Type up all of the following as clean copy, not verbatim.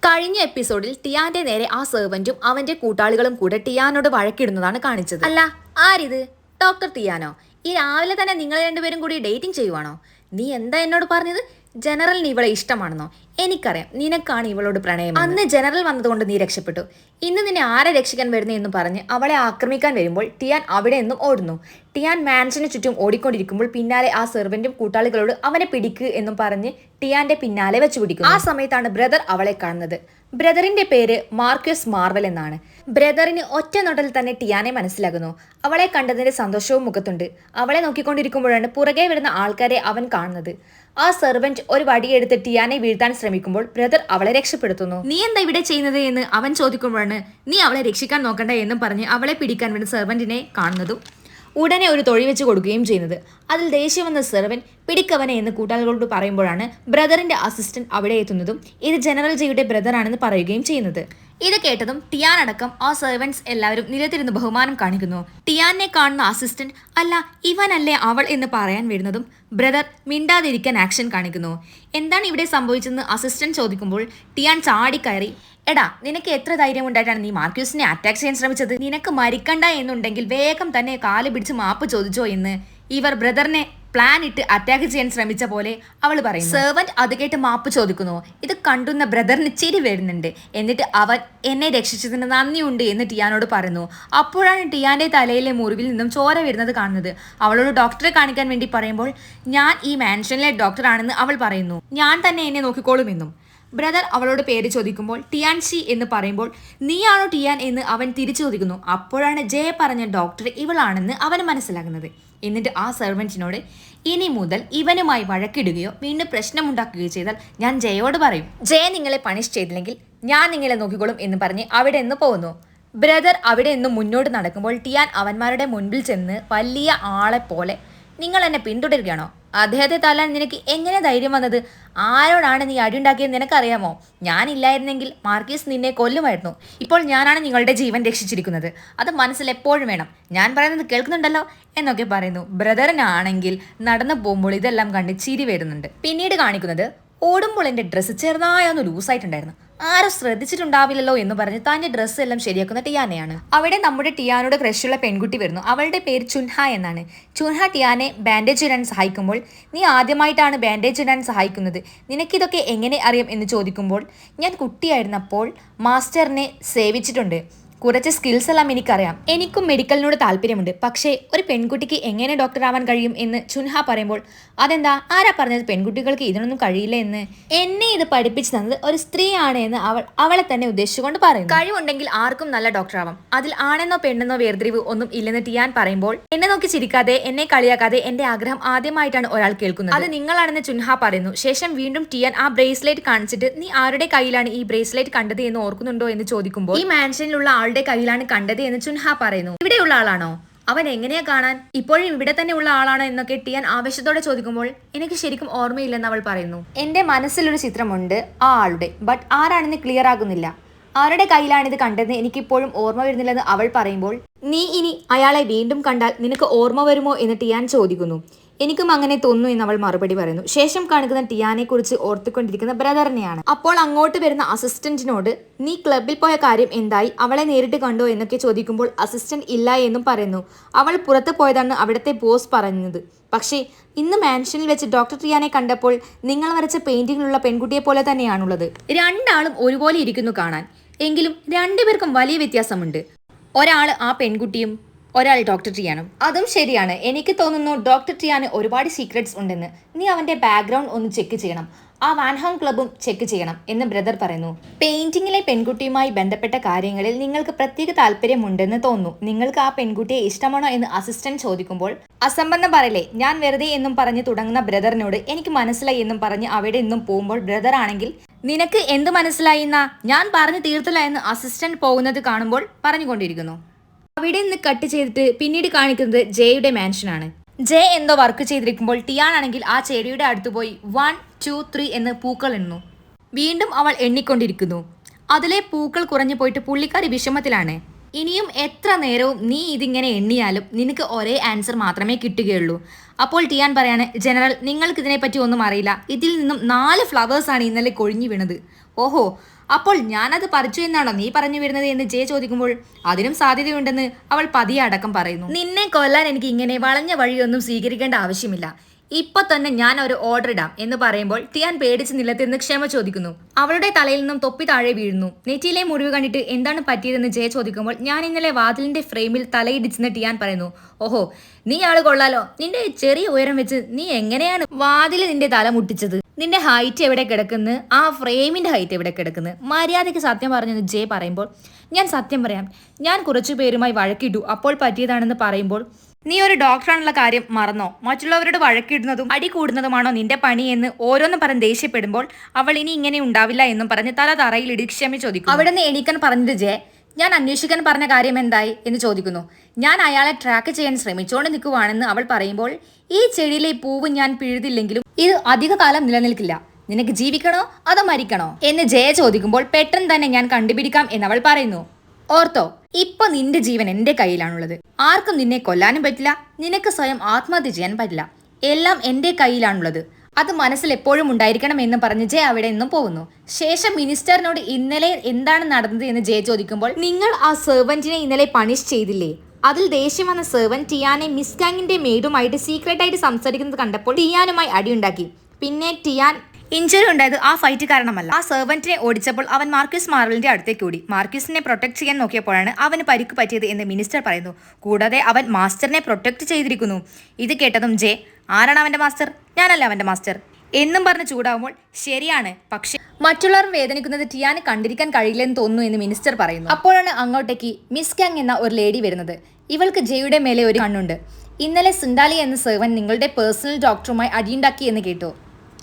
കഴിഞ്ഞ എപ്പിസോഡിൽ ടിയാന്റെ നേരെ ആ സെർവന്റും അവന്റെ കൂട്ടാളികളും കൂടെ ടിയാനോട് വഴക്കിടുന്നതാണ് കാണിച്ചത്. അല്ല, ആരിത്? ഡോക്ടർ ടിയാനോ? ഈ രാവിലെ തന്നെ നിങ്ങൾ രണ്ടുപേരും കൂടി ഡേറ്റിംഗ് ചെയ്യുവാണോ? നീ എന്താ എന്നോട് പറഞ്ഞത്? ജനറലിന് ഇവളെ ഇഷ്ടമാണെന്നോ? എനിക്കറിയാം, നിനക്കാണ് ഇവളോട് പ്രണയം. അന്ന് ജനറൽ വന്നതുകൊണ്ട് നീ രക്ഷപ്പെട്ടു. ഇന്ന് നിന്നെ ആരെ രക്ഷിക്കാൻ വരുന്നേ എന്ന് പറഞ്ഞ് അവളെ ആക്രമിക്കാൻ വരുമ്പോൾ ടിയാൻ അവിടെ നിന്നും ഓടുന്നു. ടിയാൻ മാൻഷന് ചുറ്റും ഓടിക്കൊണ്ടിരിക്കുമ്പോൾ പിന്നാലെ ആ സെർവന്റും കൂട്ടാളികളോട് അവനെ പിടിക്ക് എന്നും പറഞ്ഞ് ടിയാന്റെ പിന്നാലെ വെച്ചു പിടിക്കുന്നു. ആ സമയത്താണ് ബ്രദർ അവളെ കാണുന്നത്. ബ്രദറിന്റെ പേര് മാർക്വസ് മാർവൽ എന്നാണ്. ബ്രദറിന് ഒറ്റ നോട്ടത്തിൽ തന്നെ ടിയാനെ മനസ്സിലാകുന്നു. അവളെ കണ്ടതിന്റെ സന്തോഷവും മുഖത്തുണ്ട്. അവളെ നോക്കിക്കൊണ്ടിരിക്കുമ്പോഴാണ് പുറകെ വരുന്ന ആൾക്കാരെ അവൻ കാണുന്നത്. ആ സെർവന്റ് ഒരു വടിയെടുത്ത് ടിയാനെ വീഴ്ത്താൻ ശ്രമിക്കുമ്പോൾ ബ്രദർ അവളെ രക്ഷപ്പെടുത്തുന്നു. നീ എന്താ ഇവിടെ ചെയ്യുന്നത് എന്ന് അവൻ ചോദിക്കുമ്പോഴാണ് നീ അവളെ രക്ഷിക്കാൻ നോക്കണ്ട എന്നും പറഞ്ഞ് അവളെ പിടിക്കാൻ വേണ്ടി സെർവന്റിനെ കാണുന്നതും ഉടനെ ഒരു തൊഴി വെച്ച് കൊടുക്കുകയും ചെയ്യുന്നത്. അതിൽ ദേഷ്യം വന്ന സെർവൻ പിടിക്കവനെ എന്ന് കൂട്ടാളികളോട് പറയുമ്പോഴാണ് ബ്രദറിന്റെ അസിസ്റ്റന്റ് അവിടെ എത്തുന്നതും ഇത് ജനറൽ ജെയുടെ ബ്രദറാണെന്ന് പറയുകയും ചെയ്യുന്നത്. ഇത് കേട്ടതും ടിയാൻ അടക്കം ആ സെർവൻസ് എല്ലാവരും നിലത്തിരുന്ന് ബഹുമാനം കാണിക്കുന്നു. ടിയാനെ കാണുന്ന അസിസ്റ്റന്റ് അല്ല ഇവനല്ലേ അവൾ എന്ന് പറയാൻ വരുന്നതും ബ്രദർ മിണ്ടാതിരിക്കാൻ ആക്ഷൻ കാണിക്കുന്നു. എന്താണ് ഇവിടെ സംഭവിച്ചതെന്ന് അസിസ്റ്റന്റ് ചോദിക്കുമ്പോൾ ടിയാൻ ചാടിക്കയറി എടാ, നിനക്ക് എത്ര ധൈര്യം ഉണ്ടായിട്ടാണ് നീ മാർക്യൂസിനെ അറ്റാക്ക് ചെയ്യാൻ ശ്രമിച്ചത്? നിനക്ക് മരിക്കണ്ട എന്നുണ്ടെങ്കിൽ വേഗം തന്നെ കാല് പിടിച്ച് മാപ്പ് ചോദിച്ചോ എന്ന് ഇവർ ബ്രദറിനെ പ്ലാൻ ഇട്ട് അറ്റാക്ക് ചെയ്യാൻ ശ്രമിച്ച പോലെ അവൾ പറയുന്നു. സെർവന്റ് അത് കേട്ട് മാപ്പ് ചോദിക്കുന്നു. ഇത് കണ്ടുന്ന ബ്രദറിന് ചിരി വരുന്നുണ്ട്. എന്നിട്ട് അവൻ എന്നെ രക്ഷിച്ചതിന് നന്ദിയുണ്ട് എന്ന് ടിയാനോട് പറയുന്നു. അപ്പോഴാണ് ടിയാന്റെ തലയിലെ മുറിവിൽ നിന്നും ചോര വരുന്നത് കാണുന്നത്. അവളോട് ഡോക്ടറെ കാണിക്കാൻ വേണ്ടി പറയുമ്പോൾ ഞാൻ ഈ മാൻഷനിലെ ഡോക്ടറാണെന്ന് അവൾ പറയുന്നു. ഞാൻ തന്നെ എന്നെ നോക്കിക്കോളുമെന്നും. ബ്രദർ അവളോട് പേര് ചോദിക്കുമ്പോൾ ടിയാൻ ഷി എന്ന് പറയുമ്പോൾ നീയാണോ ടിയാൻ എന്ന് അവൻ തിരിച്ചു ചോദിക്കുന്നു. അപ്പോഴാണ് ജയ പറഞ്ഞ ഡോക്ടർ ഇവളാണെന്ന് അവന് മനസ്സിലാകുന്നത്. എന്നിട്ട് ആ സെർവൻറ്റിനോട് ഇനി മുതൽ ഇവനുമായി വഴക്കിടുകയോ വീണ്ടും പ്രശ്നമുണ്ടാക്കുകയോ ചെയ്താൽ ഞാൻ ജയോട് പറയും. ജയ നിങ്ങളെ പണിഷ് ചെയ്തില്ലെങ്കിൽ ഞാൻ നിങ്ങളെ നോക്കിക്കോളും എന്ന് പറഞ്ഞ് അവിടെ നിന്ന് പോകുന്നു. ബ്രദർ അവിടെ നിന്ന് മുന്നോട്ട് നടക്കുമ്പോൾ ടിയാൻ അവന്മാരുടെ മുൻപിൽ ചെന്ന് വലിയ ആളെ പോലെ നിങ്ങൾ എന്നെ പിന്തുടരുകയാണോ? അദ്ദേഹത്തെ തല്ലാൻ നിനക്ക് എങ്ങനെ ധൈര്യം വന്നത്? ആരോടാണ് നീ അടിയുണ്ടാക്കിയത് നിനക്കറിയാമോ? ഞാനില്ലായിരുന്നെങ്കിൽ മാർക്കീസ് നിന്നെ കൊല്ലുമായിരുന്നു. ഇപ്പോൾ ഞാനാണ് നിങ്ങളുടെ ജീവൻ രക്ഷിച്ചിരിക്കുന്നത്. അത് മനസ്സിൽ എപ്പോഴും വേണം. ഞാൻ പറയുന്നത് കേൾക്കുന്നുണ്ടല്ലോ എന്നൊക്കെ പറയുന്നു. ബ്രദറിനാണെങ്കിൽ നടന്നു പോകുമ്പോൾ ഇതെല്ലാം കണ്ട് ചിരി വരുന്നുണ്ട്. പിന്നീട് കാണിക്കുന്നത് ഓടുമ്പോൾ എൻ്റെ ഡ്രസ്സ് ചെറുതായൊന്ന് ലൂസായിട്ടുണ്ടായിരുന്നു. ആരും ശ്രദ്ധിച്ചിട്ടുണ്ടാവില്ലല്ലോ എന്ന് പറഞ്ഞ് തന്റെ ഡ്രസ്സ് എല്ലാം ശരിയാക്കുന്ന ടിയാനയാണ്. അവിടെ നമ്മുടെ ടിയാനോട് ക്രഷുള്ള പെൺകുട്ടി വരുന്നു. അവളുടെ പേര് ചുൻഹ എന്നാണ്. ചുൻഹ ടിയാനെ ബാൻഡേജ് ഇടാൻ സഹായിക്കുമ്പോൾ നീ ആദ്യമായിട്ടാണ് ബാൻഡേജ് ഇടാൻ സഹായിക്കുന്നത്, നിനക്കിതൊക്കെ എങ്ങനെ അറിയാം എന്ന് ചോദിക്കുമ്പോൾ ഞാൻ കുട്ടിയായിരുന്നപ്പോൾ മാസ്റ്ററിനെ സേവിച്ചിട്ടുണ്ട്. കുറച്ച് സ്കിൽസ് എല്ലാം എനിക്കറിയാം. എനിക്കും മെഡിക്കലിനോട് താല്പര്യമുണ്ട്. പക്ഷേ ഒരു പെൺകുട്ടിക്ക് എങ്ങനെ ഡോക്ടർ ആവാൻ കഴിയും എന്ന് ചുൻഹ പറയുമ്പോൾ അതെന്താ, ആരാ പറഞ്ഞത് പെൺകുട്ടികൾക്ക് ഇതിനൊന്നും കഴിയില്ല എന്ന്? എന്നെ ഇത് പഠിപ്പിച്ചു തന്നത് ഒരു സ്ത്രീയാണ് എന്ന് അവളെ തന്നെ ഉദ്ദേശിച്ചുകൊണ്ട് പറയുന്നു. കഴിവുണ്ടെങ്കിൽ ആർക്കും നല്ല ഡോക്ടർ ആവാം. അതിൽ ആണെന്നോ പെണ്ണെന്നോ വേർതിരിവ് ഒന്നും ഇല്ലെന്ന് ടിയാൻ പറയുമ്പോൾ എന്നെ നോക്കി ചിരിക്കാതെ എന്നെ കളിയാക്കാതെ എന്റെ ആഗ്രഹം ആദ്യമായിട്ടാണ് ഒരാൾ കേൾക്കുന്നത്. അത് നിങ്ങളാണെന്ന് ചുൻഹ പറയുന്നു. ശേഷം വീണ്ടും ടിയാൻ ആ ബ്രേസ്ലെറ്റ് കാണിച്ചിട്ട് നീ ആരുടെ കയ്യിലാണ് ഈ ബ്രേസ്ലെറ്റ് കണ്ടത് എന്ന് ഓർക്കുന്നുണ്ടോ എന്ന് ചോദിക്കുമ്പോൾ ഈ മാൻഷനിലുള്ള ആളുടെ കയ്യിലാണ് കണ്ടത് എന്ന് ചുൻഹ പറയുന്നു. ഇവിടെയുള്ള ആളാണോ? അവൻ എങ്ങനെയാ കാണാൻ? ഇപ്പോഴും ഇവിടെ തന്നെ ഉള്ള ആളാണോ എന്നൊക്കെ ടിയാൻ ആവേശത്തോടെ ചോദിക്കുമ്പോൾ എനിക്ക് ശരിക്കും ഓർമ്മയില്ലെന്ന് അവൾ പറയുന്നു. എന്റെ മനസ്സിലൊരു ചിത്രമുണ്ട് ആ ആളുടെ, ബട്ട് ആരാണെന്ന് ക്ലിയർ ആകുന്നില്ല. ആരുടെ കയ്യിലാണിത് കണ്ടതെന്ന് എനിക്കിപ്പോഴും ഓർമ്മ വരുന്നില്ലെന്ന് അവൾ പറയുമ്പോൾ നീ ഇനി അയാളെ വീണ്ടും കണ്ടാൽ നിനക്ക് ഓർമ്മ വരുമോ എന്ന് ടിയാൻ ചോദിക്കുന്നു. എനിക്കും അങ്ങനെ തോന്നുന്നു എന്ന് അവൾ മറുപടി പറയുന്നു. ശേഷം കാണിക്കുന്ന ടിയാനെ കുറിച്ച് ഓർത്തുകൊണ്ടിരിക്കുന്ന ബ്രദറിനെയാണ്. അപ്പോൾ അങ്ങോട്ട് വരുന്ന അസിസ്റ്റന്റിനോട് നീ ക്ലബിൽ പോയ കാര്യം എന്തായി, അവളെ നേരിട്ട് കണ്ടോ എന്നൊക്കെ ചോദിക്കുമ്പോൾ അസിസ്റ്റന്റ് ഇല്ല എന്നും പറയുന്നു. അവൾ പുറത്ത് പോയതാണ് അവിടുത്തെ ബോസ് പറഞ്ഞത്. പക്ഷേ ഇന്ന് മാൻഷനിൽ വെച്ച് ഡോക്ടർ ടിയാനെ കണ്ടപ്പോൾ നിങ്ങൾ വരച്ച പെയിന്റിങ്ങിലുള്ള പെൺകുട്ടിയെ പോലെ തന്നെയാണുള്ളത്. രണ്ടാളും ഒരുപോലെ ഇരിക്കുന്നു കാണാൻ. എങ്കിലും രണ്ടുപേർക്കും വലിയ വ്യത്യാസമുണ്ട്. ഒരാൾ ആ പെൺകുട്ടിയും ഒരാൾ ഡോക്ടർ ടിയാനും. അതും ശരിയാണ്. എനിക്ക് തോന്നുന്നു ഡോക്ടർ ടിയാന് ഒരുപാട് സീക്രട്സ് ഉണ്ടെന്ന്. നീ അവന്റെ ബാക്ക്ഗ്രൗണ്ട് ഒന്ന് ചെക്ക് ചെയ്യണം, ആ വാൻഹോം ക്ലബും ചെക്ക് ചെയ്യണം എന്ന് ബ്രദർ പറയുന്നു. പെയിന്റിങ്ങിലെ പെൺകുട്ടിയുമായി ബന്ധപ്പെട്ട കാര്യങ്ങളിൽ നിങ്ങൾക്ക് പ്രത്യേക താല്പര്യമുണ്ടെന്ന് തോന്നുന്നു. നിങ്ങൾക്ക് ആ പെൺകുട്ടിയെ ഇഷ്ടമാണോ എന്ന് അസിസ്റ്റന്റ് ചോദിക്കുമ്പോൾ അസംബന്ധം പറയില്ലേ, ഞാൻ വെറുതെ എന്നും പറഞ്ഞ് തുടങ്ങുന്ന ബ്രദറിനോട് എനിക്ക് മനസ്സിലായി എന്നും പറഞ്ഞ് അവിടെ നിന്നും പോകുമ്പോൾ ബ്രദർ ആണെങ്കിൽ നിനക്ക് എന്ത് മനസ്സിലായി എന്നാ, ഞാൻ പറഞ്ഞു തീർത്തില്ല എന്ന് അസിസ്റ്റന്റ് പോകുന്നത് കാണുമ്പോൾ പറഞ്ഞുകൊണ്ടിരിക്കുന്നു. അവിടെ നിന്ന് കട്ട് ചെയ്തിട്ട് പിന്നീട് കാണിക്കുന്നത് ജയയുടെ മാൻഷനാണ്. ജയ എന്തോ വർക്ക് ചെയ്തിരിക്കുമ്പോൾ ടിയാൻ ആണെങ്കിൽ ആ ചെടിയുടെ അടുത്ത് പോയി 1 2 3 എന്ന് പൂക്കൾ എണ്ണു. വീണ്ടും അവൾ എണ്ണിക്കൊണ്ടിരിക്കുന്നു. അതിലെ പൂക്കൾ കുറഞ്ഞു പോയിട്ട് പുള്ളിക്കാരി വിഷമത്തിലാണ്. ഇനിയും എത്ര നേരവും നീ ഇതിങ്ങനെ എണ്ണിയാലും നിനക്ക് ഒരേ ആൻസർ മാത്രമേ കിട്ടുകയുള്ളൂ. അപ്പോൾ ടിയാൻ പറയാണ്, ജനറൽ നിങ്ങൾക്ക് ഇതിനെപ്പറ്റി ഒന്നും അറിയില്ല, ഇതിൽ നിന്നും 4 ഫ്ലവേഴ്സാണ് ഇന്നലെ കൊഴിഞ്ഞു വീണത്. ഓഹോ, അപ്പോൾ ഞാനത് പറിച്ചു എന്നാണോ നീ പറഞ്ഞു വരുന്നത് എന്ന് ജെ ചോദിക്കുമ്പോൾ അതിനും സാധ്യതയുണ്ടെന്ന് അവൾ പതിയെ അടക്കം പറയുന്നു. നിന്നെ കൊല്ലാൻ എനിക്ക് ഇങ്ങനെ വളഞ്ഞ വഴിയൊന്നും സ്വീകരിക്കേണ്ട ആവശ്യമില്ല. ഇപ്പൊ തന്നെ ഞാൻ ഒരു ഓർഡർ ഇടാം എന്ന് പറയുമ്പോൾ ടിയാൻ പേടിച്ച് നിലത്തിരുന്ന് ക്ഷമ ചോദിക്കുന്നു. അവളുടെ തലയിൽ നിന്നും തൊപ്പി താഴെ വീഴുന്നു. നെറ്റിയിലെ മുറിവ് കണ്ടിട്ട് എന്താണ് പറ്റിയതെന്ന് ജയ ചോദിക്കുമ്പോൾ ഞാൻ ഇന്നലെ വാതിലിന്റെ ഫ്രെയിമിൽ തലയിടിച്ചെന്ന് ടിയാൻ പറയുന്നു. ഓഹോ, നീ ആള് കൊള്ളാലോ. നിന്റെ ചെറിയ ഉയരം വെച്ച് നീ എങ്ങനെയാണ് വാതിൽ നിന്റെ തല മുട്ടിച്ചത്? നിന്റെ ഹൈറ്റ് എവിടെ കിടക്കുന്നു? ആ ഫ്രെയിമിന്റെ ഹൈറ്റ് എവിടെ കിടക്കുന്നു? മര്യാദയ്ക്ക് സത്യം പറഞ്ഞെന്ന് ജെ പറയുമ്പോൾ ഞാൻ സത്യം പറയാം, ഞാൻ കുറച്ചു പേരുമായി വഴക്കിട്ടു, അപ്പോൾ പറ്റിയതാണെന്ന് പറയുമ്പോൾ നീ ഒരു ഡോക്ടറാണുള്ള കാര്യം മറന്നോ? മറ്റുള്ളവരോട് വഴക്കിടുന്നതും അടി കൂടുന്നതുമാണോ നിന്റെ പണി എന്ന് ഓരോന്നും പറഞ്ഞ് ദേഷ്യപ്പെടുമ്പോൾ അവൾ ഇനി ഇങ്ങനെ ഉണ്ടാവില്ല എന്നും പറഞ്ഞ് തല തറയിൽ ഇടി ക്ഷമ ചോദിക്കും. അവിടെ നിന്ന് എണീക്കാൻ പറഞ്ഞത് ജെ, ഞാൻ അന്വേഷിക്കാൻ പറഞ്ഞ കാര്യം എന്തായി എന്ന് ചോദിക്കുന്നു. ഞാൻ അയാളെ ട്രാക്ക് ചെയ്യാൻ ശ്രമിച്ചുകൊണ്ട് നിൽക്കുവാണെന്ന് അവൾ പറയുമ്പോൾ ഈ ചെടിയിലെ പൂവ് ഞാൻ പിഴുതില്ലെങ്കിലും ഇത് അധിക കാലം നിലനിൽക്കില്ല. നിനക്ക് ജീവിക്കണോ അതോ മരിക്കണോ എന്ന് ജയ ചോദിക്കുമ്പോൾ പെട്ടെന്ന് തന്നെ ഞാൻ കണ്ടുപിടിക്കാം എന്നവൾ പറയുന്നു. ഓർത്തോ, ഇപ്പൊ നിന്റെ ജീവൻ എന്റെ കയ്യിലാണുള്ളത്. ആർക്കും നിന്നെ കൊല്ലാനും പറ്റില്ല, നിനക്ക് സ്വയം ആത്മഹത്യ ചെയ്യാൻ പറ്റില്ല. എല്ലാം എന്റെ കയ്യിലാണുള്ളത്. അത് മനസ്സിൽ എപ്പോഴും ഉണ്ടായിരിക്കണം എന്ന് പറഞ്ഞ് ജെ അവിടെ നിന്നും പോകുന്നു. ശേഷം മിനിസ്റ്ററിനോട് ഇന്നലെ എന്താണ് നടന്നത് എന്ന് ജെ ചോദിക്കുമ്പോൾ നിങ്ങൾ ആ സെർവന്റിനെ ഇന്നലെ പണിഷ് ചെയ്തില്ലേ? അതിൽ ദേഷ്യം വന്ന സെർവന്റ് ടിയാനെ മിസ് ഗാങ്ങിന്റെ മെയ്ഡുമായിട്ട് സീക്രട്ടായിട്ട് സംസാരിക്കുന്നത് കണ്ടപ്പോൾ ടിയാനുമായി അടിയുണ്ടാക്കി. പിന്നെ ടിയാൻ ഇഞ്ചുറി ഉണ്ടായത് ആ ഫൈറ്റ് കാരണമല്ല. ആ സെർവന്റിനെ ഓടിച്ചപ്പോൾ അവൻ മാർക്യൂസ് മാർവലിന്റെ അടുത്തേക്ക് ഓടി. മാർക്യൂസിനെ പ്രൊട്ടക്ട് ചെയ്യാൻ നോക്കിയപ്പോഴാണ് അവന് പരിക്ക് പറ്റിയത് എന്ന് മിനിസ്റ്റർ പറയുന്നു. കൂടാതെ അവൻ മാസ്റ്ററിനെ പ്രൊട്ടക്ട് ചെയ്തിരിക്കുന്നു. ഇത് കേട്ടതും ജെ, ആരാണ് അവന്റെ മാസ്റ്റർ? ഞാനല്ല അവന്റെ മാസ്റ്റർ എന്നും പറഞ്ഞ് ചൂടാവുമ്പോൾ ശരിയാണ്, പക്ഷെ മറ്റുള്ളവർ വേദനിക്കുന്നത് ടിയാന് കണ്ടിരിക്കാൻ കഴിയില്ലെന്ന് തോന്നുന്നു എന്ന് മിനിസ്റ്റർ പറയുന്നു. അപ്പോഴാണ് അങ്ങോട്ടേക്ക് മിസ് ഗാങ് എന്ന ഒരു ലേഡി വരുന്നത്. ഇവൾക്ക് ജെയുടെ മേലെ ഒരു കണ്ണുണ്ട്. ഇന്നലെ സുണ്ടാലി എന്ന സെർവൻ നിങ്ങളുടെ പേഴ്സണൽ ഡോക്ടറുമായി അടിയുണ്ടാക്കി എന്ന് കേട്ടു.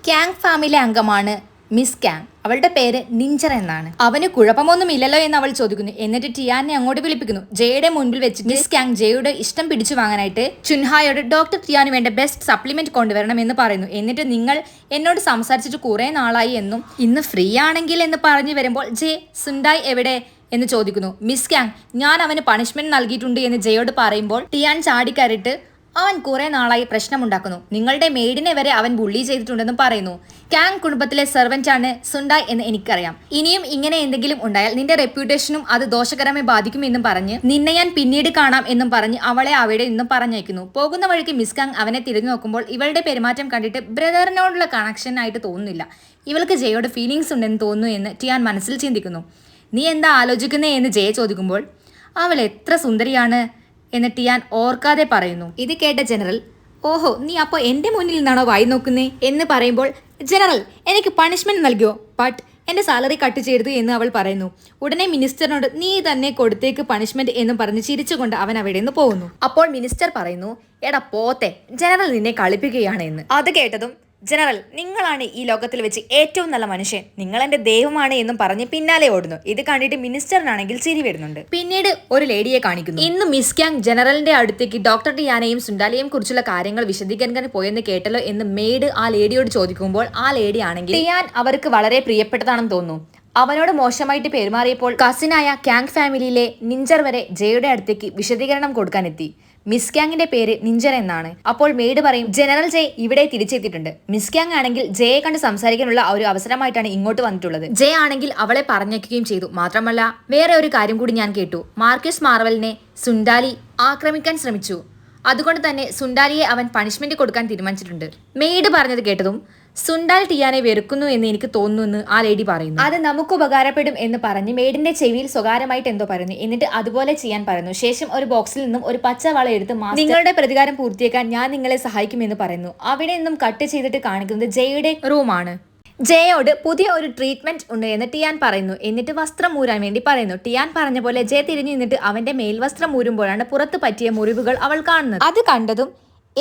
ക്യാങ് ഫാമിലി അംഗമാണ് മിസ് ക്യാങ്. അവളുടെ പേര് നിഞ്ചർ എന്നാണ്. അവന് കുഴപ്പമൊന്നും ഇല്ലല്ലോ എന്ന് അവൾ ചോദിക്കുന്നു. എന്നിട്ട് ടിയാനെ അങ്ങോട്ട് വിളിപ്പിക്കുന്നു. ജെയുടെ മുൻപിൽ വെച്ച് മിസ് ക്യാങ് ജെയുടെ ഇഷ്ടം പിടിച്ചു വാങ്ങാനായിട്ട് ചുൻഹായോട് ഡോക്ടർ ടിയാന് വേണ്ട ബെസ്റ്റ് സപ്ലിമെന്റ് കൊണ്ടുവരണം എന്ന് പറയുന്നു. എന്നിട്ട് നിങ്ങൾ എന്നോട് സംസാരിച്ചിട്ട് കുറെ നാളായി എന്നും ഇന്ന് ഫ്രീ ആണെങ്കിൽ എന്ന് പറഞ്ഞു വരുമ്പോൾ ജെ, സുണ്ടായി എവിടെ എന്ന് ചോദിക്കുന്നു. മിസ് ക്യാങ്, ഞാൻ അവന് പണിഷ്മെന്റ് നൽകിയിട്ടുണ്ട് എന്ന് ജെയോട് പറയുമ്പോൾ ടിയാൻ ചാടിക്കയറിട്ട് അവൻ കുറെ നാളായി പ്രശ്നമുണ്ടാക്കുന്നു. നിങ്ങളുടെ മെയ്ഡിനെ വരെ അവൻ ബുള്ളി ചെയ്തിട്ടുണ്ടെന്നും പറയുന്നു. ക്യാങ് കുടുംബത്തിലെ സെർവന്റ് ആണ് സുണ്ടായ് എന്ന് എനിക്കറിയാം. ഇനിയും ഇങ്ങനെ എന്തെങ്കിലും ഉണ്ടായാൽ നിന്റെ റെപ്യൂട്ടേഷനും അത് ദോഷകരമായി ബാധിക്കുമെന്നും പറഞ്ഞ് നിന്നെ ഞാൻ പിന്നീട് കാണാം എന്നും പറഞ്ഞ് അവളെ അവിടെ നിന്നും പറഞ്ഞയക്കുന്നു. പോകുന്ന വഴിക്ക് മിസ് കാങ് അവനെ തിരിഞ്ഞു നോക്കുമ്പോൾ ഇവളുടെ പെരുമാറ്റം കണ്ടിട്ട് ബ്രദറിനോടുള്ള കണക്ഷൻ ആയിട്ട് തോന്നുന്നില്ല. ഇവൾക്ക് ജയോട് ഫീലിങ്സ് ഉണ്ടെന്ന് തോന്നുന്നു എന്ന് ടിയാൻ മനസ്സിൽ ചിന്തിക്കുന്നു. നീ എന്താ ആലോചിക്കുന്നേ എന്ന് ജയ ചോദിക്കുമ്പോൾ അവൾ എത്ര സുന്ദരിയാണ് എന്ന് ടിയാൻ ഓർക്കാതെ പറയുന്നു. ഇത് കേട്ട ജനറൽ, ഓഹോ, നീ അപ്പോൾ എൻ്റെ മുന്നിൽ നിന്നാണോ വായി നോക്കുന്നേ എന്ന് പറയുമ്പോൾ ജനറൽ, എനിക്ക് പണിഷ്മെന്റ് നൽകിയോ, ബട്ട് എൻ്റെ സാലറി കട്ട് ചെയ്യരുത് എന്ന് അവൾ പറയുന്നു. ഉടനെ മിനിസ്റ്ററിനോട് നീ തന്നെ കൊടുത്തേക്ക് പണിഷ്മെന്റ് എന്ന് പറഞ്ഞ് ചിരിച്ചുകൊണ്ട് അവൻ അവിടെ നിന്ന് പോകുന്നു. അപ്പോൾ മിനിസ്റ്റർ പറയുന്നു, എടാ പോത്തെ, ജനറൽ നിന്നെ കളിപ്പിക്കുകയാണ് എന്ന്. അത് കേട്ടതും ജനറൽ, നിങ്ങളാണ് ഈ ലോകത്തിൽ വെച്ച് ഏറ്റവും നല്ല മനുഷ്യൻ, നിങ്ങൾ എൻ്റെ ദൈവമാണ് എന്നും പറഞ്ഞ് പിന്നാലെ ഓടുന്നു. ഇത് കണ്ടിട്ട് മിനിസ്റ്ററിനാണെങ്കിൽ ചിരി വരുന്നുണ്ട്. പിന്നീട് ഒരു ലേഡിയെ കാണിക്കുന്നു. ഇന്ന് മിസ് ക്യാങ് ജനറലിന്റെ അടുത്തേക്ക് ഡോക്ടർ ടിയാനെയും സുണ്ടാലിയെയും കുറിച്ചുള്ള കാര്യങ്ങൾ വിശദീകരിക്കാൻ പോയെന്ന് കേട്ടല്ലോ എന്ന് മെയ്ഡ് ആ ലേഡിയോട് ചോദിക്കുമ്പോൾ ആ ലേഡി ആണെങ്കിൽ ടിയാൻ അവർക്ക് വളരെ പ്രിയപ്പെട്ടതാണെന്ന് തോന്നുന്നു. അവനോട് മോശമായിട്ട് പെരുമാറിയപ്പോൾ കസിനായ ക്യാങ് ഫാമിലിയിലെ നിഞ്ചർ വരെ ജെയുടെ അടുത്തേക്ക് വിശദീകരണം കൊടുക്കാനെത്തി. മിസ് ക്യാങ്ങിന്റെ പേര് നിഞ്ചർ എന്നാണ്. അപ്പോൾ മെയ്ഡ് പറയും, ജനറൽ ജെ ഇവിടെ തിരിച്ചെത്തിയിട്ടുണ്ട്. മിസ് ക്യാങ് ആണെങ്കിൽ ജയെ കണ്ട് സംസാരിക്കാനുള്ള ഒരു അവസരമായിട്ടാണ് ഇങ്ങോട്ട് വന്നിട്ടുള്ളത്. ജെ ആണെങ്കിൽ അവളെ പറഞ്ഞേക്കുകയും ചെയ്തു. മാത്രമല്ല വേറെ ഒരു കാര്യം കൂടി ഞാൻ കേട്ടു. മാർക്യൂസ് മാർവലിനെ സുണ്ടാലി ആക്രമിക്കാൻ ശ്രമിച്ചു. അതുകൊണ്ട് തന്നെ സുണ്ടാലിയെ അവൻ പണിഷ്മെന്റ് കൊടുക്കാൻ തീരുമാനിച്ചിട്ടുണ്ട്. മെയ്ഡ് പറഞ്ഞത് കേട്ടതും സുണ്ടാൽ ടിയാനെ വെറുക്കുന്നു എന്ന് എനിക്ക് തോന്നുന്നു ആ ലേഡി പറയുന്നു. അത് നമുക്ക് ഉപകാരപ്പെടും എന്ന് പറഞ്ഞ് മെയ്ഡിന്റെ ചെവിയിൽ സ്വകാര്യമായിട്ട് എന്തോ പറയുന്നു. എന്നിട്ട് അതുപോലെ ചെയ്യാൻ പറയുന്നു. ശേഷം ഒരു ബോക്സിൽ നിന്നും ഒരു പച്ച വള എടുത്ത് നിങ്ങളുടെ പ്രതികാരം പൂർത്തിയാക്കാൻ ഞാൻ നിങ്ങളെ സഹായിക്കുമെന്ന് പറയുന്നു. അവിടെ നിന്നും കട്ട് ചെയ്തിട്ട് കാണിക്കുന്നത് ജെയുടെ റൂമാണ്. ജെയോട് പുതിയ ഒരു ട്രീറ്റ്മെന്റ് ഉണ്ട് എന്ന് ടിയാൻ പറയുന്നു. എന്നിട്ട് വസ്ത്രം മൂരാൻ വേണ്ടി പറയുന്നു. ടിയാൻ പറഞ്ഞ പോലെ ജെ തിരിഞ്ഞു നിന്നിട്ട് അവന്റെ മേൽവസ്ത്രം മൂരുമ്പോഴാണ് പുറത്ത് പറ്റിയ മുറിവുകൾ അവൾ കാണുന്നത്. അത് കണ്ടതും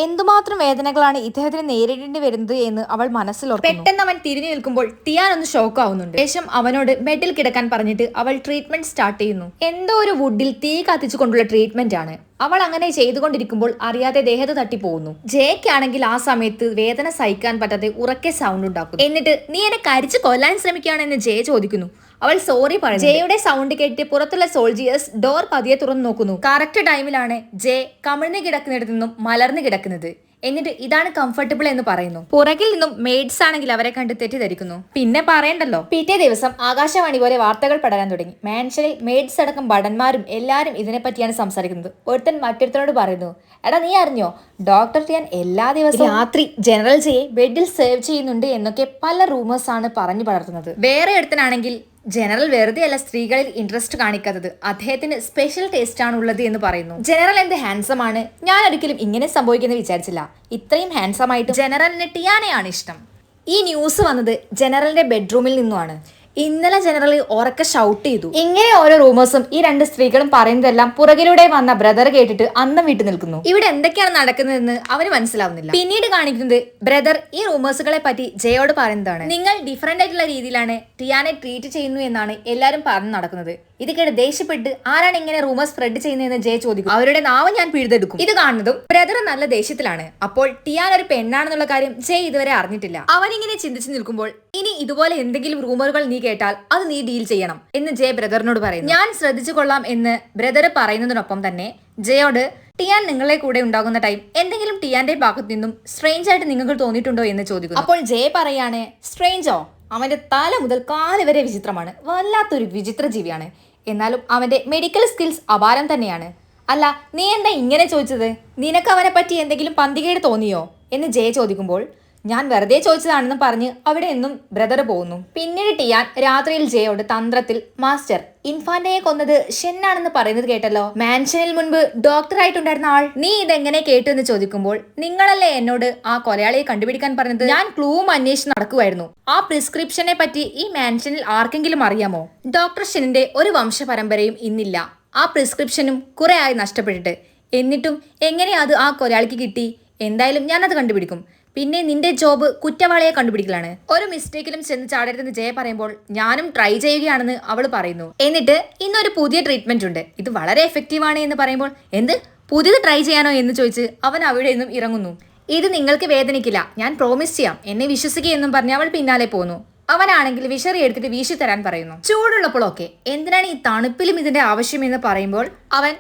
എന്തുമാത്രം വേദനകളാണ് ഇദ്ദേഹത്തിന് നേരിടേണ്ടി വരുന്നത് എന്ന് അവൾ മനസ്സിലോർക്കുന്നു. പെട്ടെന്ന് അവൻ തിരിഞ്ഞു നിൽക്കുമ്പോൾ ടിയാൻ ഒന്ന് ഷോക്ക് ആവുന്നുണ്ട്. ശേഷം അവനോട് ബെഡിൽ കിടക്കാൻ പറഞ്ഞിട്ട് അവൾ ട്രീറ്റ്മെന്റ് സ്റ്റാർട്ട് ചെയ്യുന്നു. എന്തോ ഒരു വുഡിൽ തീ കത്തിച്ചു കൊണ്ടുള്ള ട്രീറ്റ്മെന്റ് ആണ്. അവൾ അങ്ങനെ ചെയ്തുകൊണ്ടിരിക്കുമ്പോൾ അറിയാതെ ദേഹത്ത് തട്ടിപ്പോകുന്നു. ജയക്കാണെങ്കിൽ ആ സമയത്ത് വേദന സഹിക്കാൻ പറ്റാതെ ഉറക്കെ സൗണ്ട് ഉണ്ടാക്കുന്നു. എന്നിട്ട് നീ എന്നെ കരിച്ചു കൊല്ലാൻ ശ്രമിക്കുകയാണെന്ന് ജയ ചോദിക്കുന്നു. അവൾ സോറി പറഞ്ഞു. ജയയുടെ സൗണ്ട് കേട്ട് പുറത്തുള്ള സോൾജിയേഴ്സ് ഡോർ പതിയെ തുറന്നു നോക്കുന്നു. കറക്റ്റ് ടൈമിലാണ് ജെ കമിഴ്ന്ന് കിടക്കുന്നിടത്തു നിന്നും മലർന്നു കിടക്കുന്നത്. എന്നിട്ട് ഇതാണ് കംഫർട്ടബിൾ എന്ന് പറയുന്നു. പുറകിൽ നിന്നും മെയ്ഡ്സ് ആണെങ്കിൽ അവരെ കണ്ട് തെറ്റിദ്ധരിക്കുന്നു. പിന്നെ പറയണ്ടല്ലോ, പിറ്റേ ദിവസം ആകാശവാണി പോലെ വാർത്തകൾ പടരാൻ തുടങ്ങി. മാൻഷനിൽ മെയ്ഡ്സ് അടക്കം ഭടന്മാരും എല്ലാവരും ഇതിനെപ്പറ്റിയാണ് സംസാരിക്കുന്നത്. ഒരുത്തൻ മറ്റൊരുത്തനോട് പറയുന്നു, എടാ നീ അറിഞ്ഞോ, ഡോക്ടർ ടിയാൻ എല്ലാ ദിവസവും രാത്രി ജനറൽ ജെയെ ബെഡിൽ സേവ് ചെയ്യുന്നുണ്ട് എന്നൊക്കെ പല റൂമേഴ്സ് ആണ് പറഞ്ഞു പടർത്തുന്നത്. വേറെ ഒരുത്തനാണെങ്കിൽ ജനറൽ വെറുതെ അല്ല സ്ത്രീകളിൽ ഇൻട്രസ്റ്റ് കാണിക്കാത്തത്, അദ്ദേഹത്തിന് സ്പെഷ്യൽ ടേസ്റ്റ് ആണ് ഉള്ളത് എന്ന് പറയുന്നു. ജനറൽ എന്ത് ഹാൻസം ആണ്, ഞാൻ ഒരിക്കലും ഇങ്ങനെ സംഭവിക്കുന്നത് വിചാരിച്ചില്ല. ഇത്രയും ഹാൻസം ആയിട്ട് ജനറലിന് ടിയാനെയാണ് ഇഷ്ടം. ഈ ന്യൂസ് വന്നത് ജനറലിന്റെ ബെഡ്റൂമിൽ നിന്നുമാണ്. ഇന്നലെ ജനറൽ ഉറക്കെ ഷൗട്ട് ചെയ്തു. ഇങ്ങനെ ഓരോ റൂമേഴ്സും ഈ രണ്ട് സ്ത്രീകളും പറയുന്നതെല്ലാം പുറകിലൂടെ വന്ന ബ്രദർ കേട്ടിട്ട് അന്തം വിട്ടു നിൽക്കുന്നു. ഇവിടെ എന്തൊക്കെയാണ് നടക്കുന്നതെന്ന് അവന് മനസ്സിലാവുന്നില്ല. പിന്നീട് കാണിക്കുന്നത് ബ്രദർ ഈ റൂമേഴ്സുകളെ പറ്റി ജയോട് പറയുന്നതാണ്. നിങ്ങൾ ഡിഫറെന്റ് ആയിട്ടുള്ള രീതിയിലാണ് ടിയാനെ ട്രീറ്റ് ചെയ്യുന്നു എന്നാണ് എല്ലാവരും പറഞ്ഞു നടക്കുന്നത്. ഇത് കേട്ട് ദേഷ്യപ്പെട്ട് ആരാണ് ഇങ്ങനെ റൂമർ സ്പ്രെഡ് ചെയ്യുന്നതെന്ന് ജയ ചോദിക്കും. അവരുടെ നാവ് ഞാൻ പിഴുതെടുക്കും. ഇത് കാണുന്നതും ബ്രദർ നല്ല ദേഷ്യത്തിലാണ്. അപ്പോൾ ടിയാൻ ഒരു പെണ്ണാണെന്നുള്ള കാര്യം ജയ് ഇതുവരെ അറിഞ്ഞിട്ടില്ല. അവനിങ്ങനെ ചിന്തിച്ചു നിൽക്കുമ്പോൾ ഇനി ഇതുപോലെ എന്തെങ്കിലും റൂമറുകൾ നീ കേട്ടാൽ അത് നീ ഡീൽ ചെയ്യണം എന്ന് ജയ് ബ്രദറിനോട് പറയുന്നു. ഞാൻ ശ്രദ്ധിച്ചു കൊള്ളാം എന്ന് ബ്രദർ പറയുന്നതിനൊപ്പം തന്നെ ജയോട് ടിയാൻ നിങ്ങളെ കൂടെ ഉണ്ടാകുന്ന ടൈം എന്തെങ്കിലും ടിയാന്റെ ഭാഗത്തു നിന്നും സ്ട്രേഞ്ച് ആയിട്ട് നിങ്ങൾക്ക് തോന്നിയിട്ടുണ്ടോ എന്ന് ചോദിക്കുന്നു. അപ്പോൾ ജയ് പറയാണ്, സ്ട്രേഞ്ചോ, അവന്റെ തല മുതൽ കാല് വരെ വിചിത്രമാണ്, വല്ലാത്തൊരു വിചിത്ര ജീവിയാണ്. എന്നാലും അവന്റെ മെഡിക്കൽ സ്കിൽസ് അപാരം തന്നെയാണ്. അല്ല, നീ എന്താ ഇങ്ങനെ ചോദിച്ചത്? നിനക്ക് അവനെ പറ്റി എന്തെങ്കിലും പന്തികേട് തോന്നിയോ എന്ന് ജയ ചോദിക്കുമ്പോൾ ഞാൻ വെറുതെ ചോദിച്ചതാണെന്ന് പറഞ്ഞ് അവിടെ നിന്നും ബ്രദർ പോകുന്നു. പിന്നീട് ടിയാൻ രാത്രിയിൽ ജയോട് തന്ത്രത്തിൽ, മാസ്റ്റർ ഇൻഫാന്റയെ കൊന്നത് ഷെന്നാണെന്ന് പറയുന്നത് കേട്ടല്ലോ, മാൻഷനിൽ മുൻപ് ഡോക്ടറായിട്ടുണ്ടായിരുന്ന ആൾ, നീ ഇതെങ്ങനെ കേട്ടു എന്ന് ചോദിക്കുമ്പോൾ നിങ്ങളല്ലേ എന്നോട് ആ കൊലയാളിയെ കണ്ടുപിടിക്കാൻ പറഞ്ഞത്? ഞാൻ ക്ലൂവും അന്വേഷിച്ച് നടക്കുമായിരുന്നു. ആ പ്രിസ്ക്രിപ്ഷനെ പറ്റി ഈ മാൻഷനിൽ ആർക്കെങ്കിലും അറിയാമോ? ഡോക്ടർ ഷെന്നിന്റെ ഒരു വംശപരമ്പരയും ഇന്നില്ല. ആ പ്രിസ്ക്രിപ്ഷനും കുറെ ആയി നഷ്ടപ്പെട്ടിട്ട്. എന്നിട്ടും എങ്ങനെ അത് ആ കൊലയാളിക്ക് കിട്ടി? എന്തായാലും ഞാനത് കണ്ടുപിടിക്കും. പിന്നെ നിന്റെ ജോബ് കുറ്റവാളിയെ കണ്ടുപിടിക്കലാണ്. ഒരു മിസ്റ്റേക്കിലും ചെന്ന് ചാടരുതെന്ന് ജയ പറയുമ്പോൾ ഞാനും ട്രൈ ചെയ്യുകയാണെന്ന് അവൾ പറയുന്നു. എന്നിട്ട് ഇന്നൊരു പുതിയ ട്രീറ്റ്മെന്റ് ഉണ്ട്, ഇത് വളരെ എഫക്റ്റീവ് ആണ് എന്ന് പറയുമ്പോൾ എന്ത് പുതിയത് ട്രൈ ചെയ്യാനോ എന്ന് ചോദിച്ച് അവൻ അവിടെ നിന്നും ഇറങ്ങുന്നു. ഇത് നിങ്ങൾക്ക് വേദനിക്കില്ല, ഞാൻ പ്രോമിസ് ചെയ്യാം, എന്നെ വിശ്വസിക്കുകയെന്നും പറഞ്ഞ് അവൾ പിന്നാലെ പോന്നു. അവനാണെങ്കിൽ വിഷറി എടുത്തിട്ട് വീശി തരാൻ പറയുന്നു. ചൂടുള്ളപ്പോഴൊക്കെ എന്തിനാണ് ഈ തണുപ്പിലും ഇതിന്റെ ആവശ്യമെന്ന് പറയുമ്പോൾ അവൻ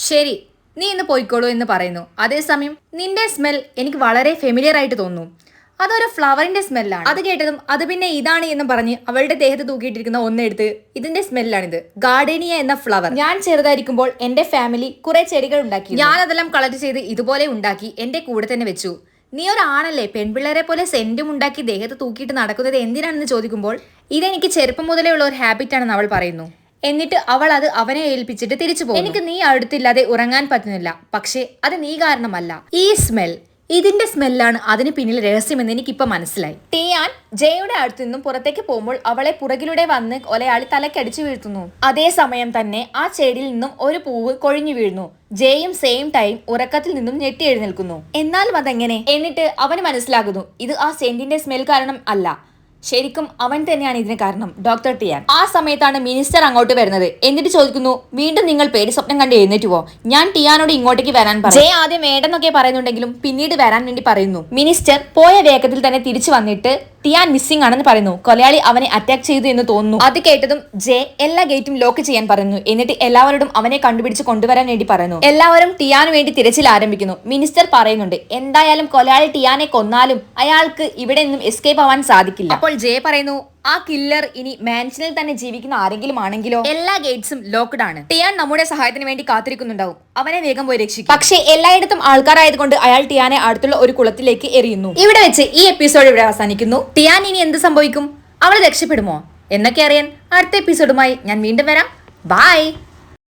ശരി നീ ഇന്ന് പോയിക്കോളൂ എന്ന് പറയുന്നു. അതേസമയം നിന്റെ സ്മെൽ എനിക്ക് വളരെ ഫെമിലിയർ ആയിട്ട് തോന്നുന്നു, അതൊരു ഫ്ലവറിന്റെ സ്മെല്ലാണ്. അത് കേട്ടതും അത് പിന്നെ ഇതാണ് എന്ന് പറഞ്ഞ് അവളുടെ ദേഹത്ത് തൂക്കിയിട്ടിരിക്കുന്ന ഒന്നെടുത്ത് ഇതിന്റെ സ്മെല്ലാണിത്, ഗാർഡേനിയ എന്ന ഫ്ലവർ. ഞാൻ ചെറുതായിരിക്കുമ്പോൾ എന്റെ ഫാമിലി കുറെ ചെടികൾ ഉണ്ടാക്കി, ഞാൻ അതെല്ലാം കളക്ട് ചെയ്ത് ഇതുപോലെ ഉണ്ടാക്കി എന്റെ കൂടെ തന്നെ വെച്ചു. നീ ഒരാണല്ലേ, പെൺപിള്ളേരെ പോലെ സെന്റും ഉണ്ടാക്കി ദേഹത്ത് തൂക്കിയിട്ട് നടക്കുന്നത് എന്തിനാണെന്ന് ചോദിക്കുമ്പോൾ ഇതെനിക്ക് ചെറുപ്പം മുതലേ ഉള്ള ഒരു ഹാബിറ്റ് ആണെന്ന് അവൾ പറയുന്നു. എന്നിട്ട് അവൾ അത് അവനെ ഏൽപ്പിച്ചിട്ട് തിരിച്ചു പോകും. എനിക്ക് നീ അടുത്തില്ലാതെ ഉറങ്ങാൻ പറ്റുന്നില്ല, പക്ഷേ അത് നീ കാരണമല്ല, ഈ സ്മെൽ, ഇതിന്റെ സ്മെല്ലാണ് അതിന് പിന്നിൽ രഹസ്യമെന്ന് എനിക്കിപ്പോ മനസ്സിലായി. ടിയാൻ ജയയുടെ അടുത്തു നിന്നും പുറത്തേക്ക് പോകുമ്പോൾ അവളെ പുറകിലൂടെ വന്ന് കൊലയാളി തലക്കടിച്ചു വീഴ്ത്തുന്നു. അതേസമയം തന്നെ ആ ചെടിയിൽ നിന്നും ഒരു പൂവ് കൊഴിഞ്ഞു വീഴുന്നു. ജയും സെയിം ടൈം ഉറക്കത്തിൽ നിന്നും ഞെട്ടി എഴുന്നേൽക്കുന്നു. എന്നാലും അതെങ്ങനെ? എന്നിട്ട് അവന് മനസ്സിലാകുന്നു ഇത് ആ സെന്റിന്റെ സ്മെൽ കാരണം അല്ല, ശരിക്കും അവൻ തന്നെയാണ് ഇതിന് കാരണം, ഡോക്ടർ ടിയാൻ. ആ സമയത്താണ് മിനിസ്റ്റർ അങ്ങോട്ട് വരുന്നത്. എന്നിട്ട് ചോദിക്കുന്നു, വീണ്ടും നിങ്ങൾ പേടി സ്വപ്നം കണ്ട് എഴുന്നേറ്റുവോ? ഞാൻ ടിയാനോട് ഇങ്ങോട്ടേക്ക് വരാൻ പറഞ്ഞു. ജയ ആദ്യം വേണ്ടെന്നൊക്കെ പറയുന്നുണ്ടെങ്കിലും പിന്നീട് വരാൻ വേണ്ടി പറയുന്നു. മിനിസ്റ്റർ പോയ വേഗത്തിൽ തന്നെ തിരിച്ചു വന്നിട്ട് ടിയാൻ മിസ്സിംഗ് ആണെന്ന് പറയുന്നു. കൊലയാളി അവനെ അറ്റാക്ക് ചെയ്തു എന്ന് തോന്നുന്നു. അത് കേട്ടതും ജെ എല്ലാ ഗേറ്റും ലോക്ക് ചെയ്യാൻ പറയുന്നു. എന്നിട്ട് എല്ലാവരോടും അവനെ കണ്ടുപിടിച്ച് കൊണ്ടുവരാൻ വേണ്ടി പറയുന്നു. എല്ലാവരും ടിയാനു വേണ്ടി തിരച്ചിൽ ആരംഭിക്കുന്നു. മിനിസ്റ്റർ പറയുന്നുണ്ട് എന്തായാലും കൊലയാളി ടിയാനെ കൊന്നാലും അയാൾക്ക് ഇവിടെ നിന്നും എസ്കേപ്പ് ആവാൻ സാധിക്കില്ല. അപ്പോൾ ജെ പറയുന്നു ആ കില്ലർ ഇനി മാൻഷനിൽ തന്നെ ജീവിക്കുന്ന ആരെങ്കിലും ആണെങ്കിലോ? എല്ലാ ഗേറ്റ്സും ലോക്ക്ഡ് ആണ്. ടിയാൻ നമ്മുടെ സഹായത്തിന് വേണ്ടി കാത്തിരിക്കുന്നുണ്ടാവും, അവനെ വേഗം പോയി രക്ഷിക്കും. പക്ഷേ എല്ലായിടത്തും ആൾക്കാരായതുകൊണ്ട് അയാൾ ടിയാനെ അടുത്തുള്ള ഒരു കുളത്തിലേക്ക് എറിയുന്നു. ഇവിടെ വെച്ച് ഈ എപ്പിസോഡ് ഇവിടെ അവസാനിക്കുന്നു. ടിയാൻ ഇനി എന്ത് സംഭവിക്കും? അവൾ രക്ഷപ്പെടുമോ എന്നൊക്കെ അറിയാൻ അടുത്ത എപ്പിസോഡുമായി ഞാൻ വീണ്ടും വരാം. ബൈ.